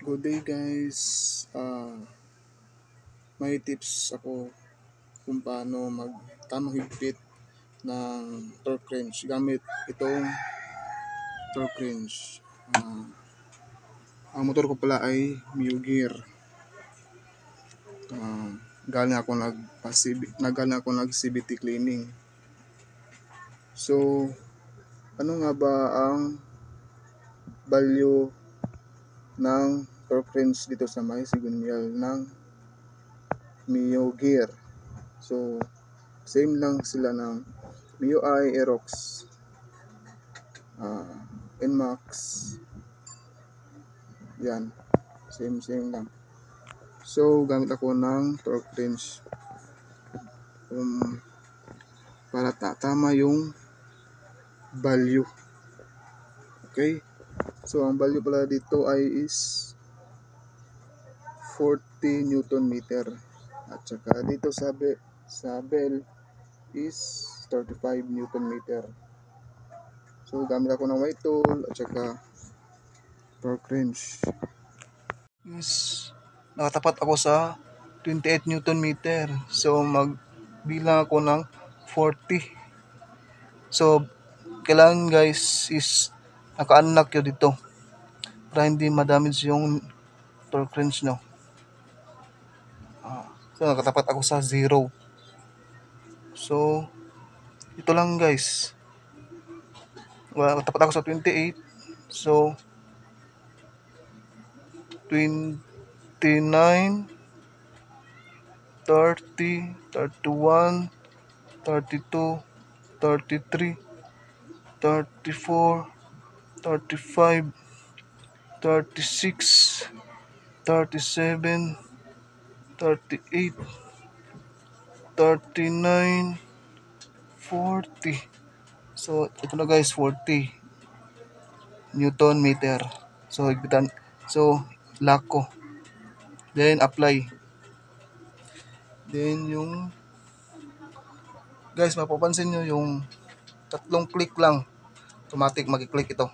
Good day guys. May tips ako kung paano tamang higpit ng torque wrench gamit itong torque wrench. Ang motor ko pala ay Mio Gear. Galing ako nag CVT cleaning. So, ano nga ba ang value ng torque wrench dito sa may sigunyal ng Mio Gear? So, same lang sila ng MIUI, Aerox, NMAX. Yan, same lang. So gamit ako ng torque wrench para tama yung value. Okay, so ang value pala dito ay is 40 Newton meter, at saka dito sa bell is 35 Newton meter. So gamit ako ng white tool at saka torque wrench. Nakatapat ako sa 28 Newton meter. So magbilang ako ng 40. So kailangan guys is naka-unlock yun dito para hindi ma-damage yung torque wrench nyo. So nakatapat ako sa 0. So ito lang guys. Nakatapat ako sa 28. So 29, 30, 31, 32, 33, 34, 35, 36, 37, 38, 39, 40. So ito na guys, 40 Newton meter. So higpitan. So lock ko. Then apply. Then yung guys, mapapansin nyo yung tatlong click lang, automatic mag-click ito.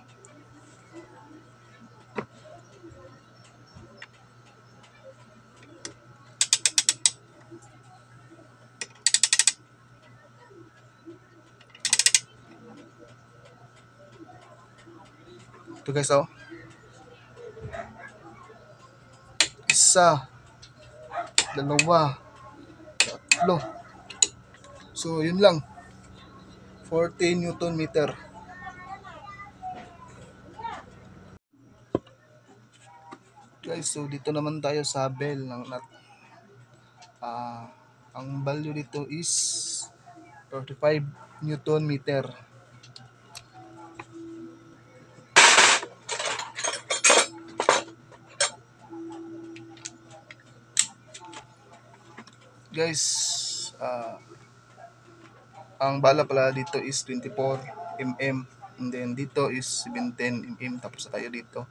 Ito guys, oh. Isa, dalawa, tatlo. So yun lang, 40 Newton meter. Guys, so dito naman tayo sa bell ng nut. Ang value dito is 35 Newton meter. Guys, ang bala pala dito is 24 mm, and then dito is 17 mm, tapos na tayo dito.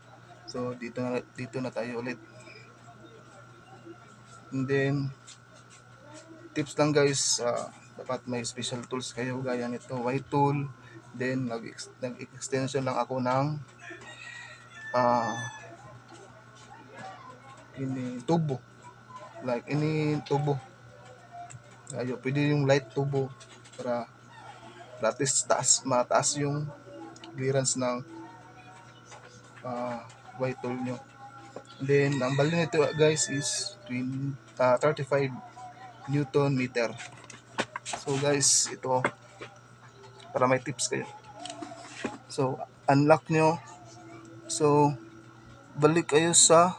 So dito na tayo ulit. And then tips lang guys, dapat may special tools kayo gaya nito, white tool. Then nag-extension lang ako ng ini tubo, like ini tubo. Ayo, pwede yung light tubo para at least mataas yung clearance ng white tool nyo. Then ang value nito guys is 35 Newton meter. So guys, ito para may tips kayo. So unlock nyo. So balik kayo sa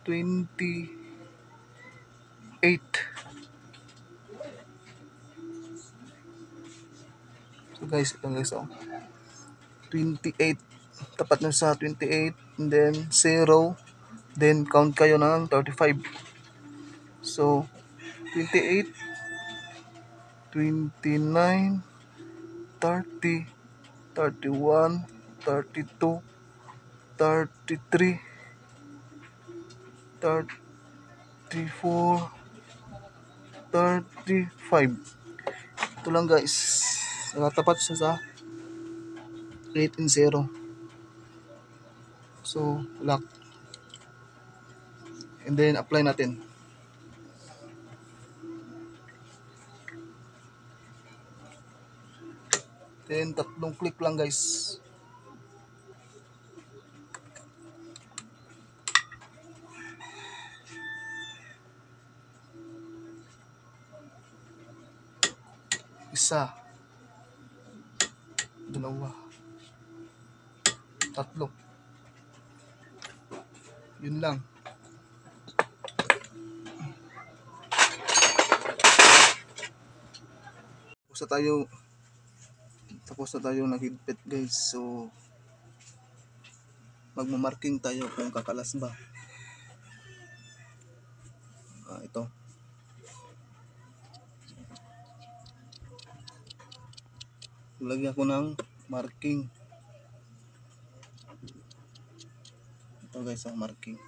28. So guys, ito guys, 28, tapat nyo sa 28, and then 0, then count kayo ng 35. So 28, 29, 30, 31, 32, 33, 34, 35. Ito lang guys, nakatapat siya sa 8 and 0. So, lock. And then, apply natin. Then, 3 click lang guys. Isa, dalawa, tatlo. Yun lang. Tapos na tayo naghigpit guys. So, magmamarking tayo kung kakalas ba. Ito. Lagyan ko ng marking. Ito guys, marking.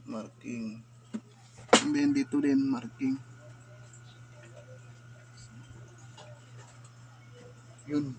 Marking. And then dito din marking. Yun.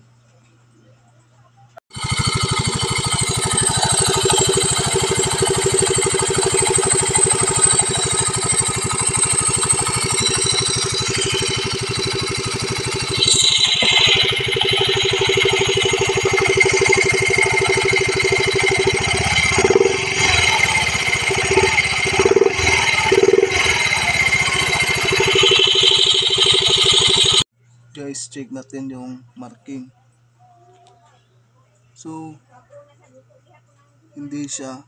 Guys, check natin yung marking. So, hindi siya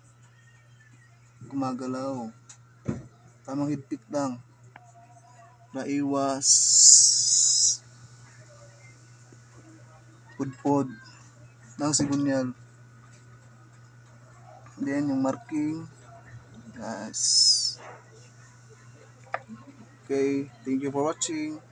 gumagalaw. Tamang higpit lang. Naiwas pudpod ng sigunyal. Then yung marking. Guys. Okay, thank you for watching.